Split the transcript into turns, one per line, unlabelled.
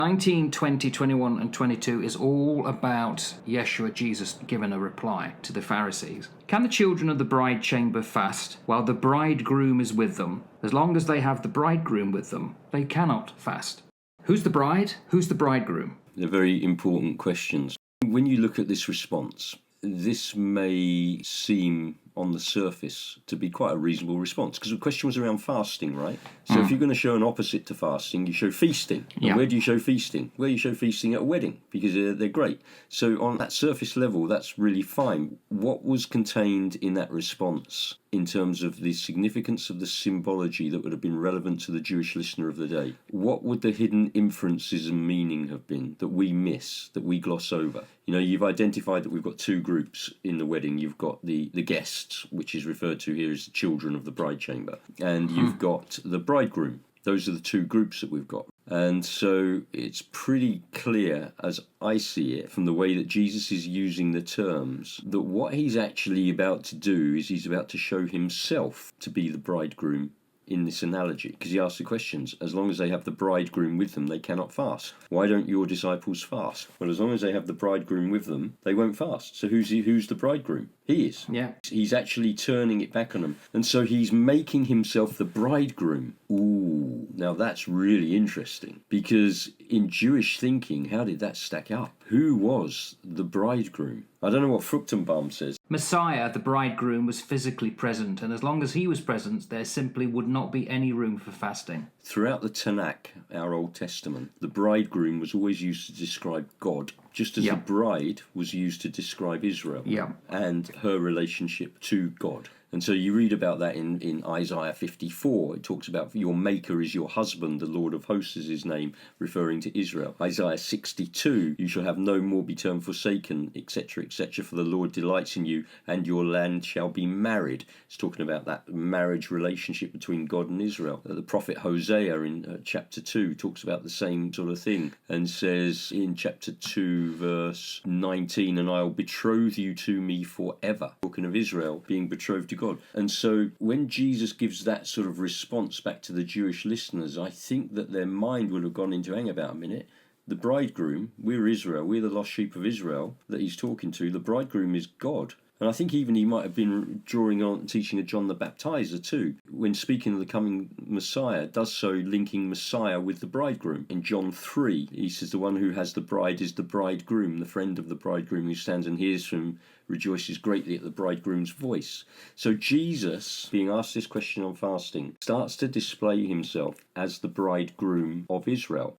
19, 20, 21, and 22 is all about Yeshua, Jesus, giving a reply to the Pharisees. Can the children of the bride chamber fast while the bridegroom is with them? As long as they have the bridegroom with them, they cannot fast. Who's the bride? Who's the bridegroom?
They're very important questions. When you look at this response, this may seem on the surface to be quite a reasonable response, because the question was around fasting, right? So if you're going to show an opposite to fasting, you show feasting. And
Yeah.
where do you show feasting? Well, you show feasting at a wedding, because they're great. So on that surface level, that's really fine. What was contained in that response in terms of the significance of the symbology that would have been relevant to the Jewish listener of the day? What would the hidden inferences and meaning have been that we miss, that we gloss over? You know, you've identified that we've got two groups in the wedding. You've got the guests, which is referred to here as the children of the bride chamber, and you've got the bridegroom. Those are the two groups that we've got. And so it's pretty clear, as I see it, from the way that Jesus is using the terms, that what he's actually about to do is he's about to show himself to be the bridegroom in this analogy, because he asks the questions. As long as they have the bridegroom with them, they cannot fast. Why don't your disciples fast? Well, as long as they have the bridegroom with them, they won't fast. So who's the bridegroom? He is.
Yeah.
He's actually turning it back on them. And so he's making himself the bridegroom. Ooh, now that's really interesting, because in Jewish thinking, how did that stack up? Who was the bridegroom? I don't know what Fruchtenbaum says.
Messiah, the bridegroom, was physically present, and as long as he was present, there simply would not be any room for fasting.
Throughout the Tanakh, our Old Testament, the bridegroom was always used to describe God, just as the bride was used to describe Israel and her relationship to God. And so you read about that in Isaiah 54. It talks about your maker is your husband, the Lord of hosts is his name, referring to Israel. Isaiah 62, you shall have no more be termed forsaken, etc., etc., for the Lord delights in you, and your land shall be married. It's talking about that marriage relationship between God and Israel. The prophet Hosea in chapter 2 talks about the same sort of thing, and says in chapter 2, verse 19, and I'll betroth you to me forever. Talking of Israel being betrothed to God. And so when Jesus gives that sort of response back to the Jewish listeners, I think that their mind would have gone into, hang about a minute, the bridegroom, we're Israel, we're the lost sheep of Israel that he's talking to, the bridegroom is God. And I think even he might have been drawing on teaching of John the Baptizer too, when speaking of the coming Messiah, does so linking Messiah with the bridegroom. In John 3, he says the one who has the bride is the bridegroom, the friend of the bridegroom who stands and hears from, rejoices greatly at the bridegroom's voice. So Jesus, being asked this question on fasting, starts to display himself as the bridegroom of Israel.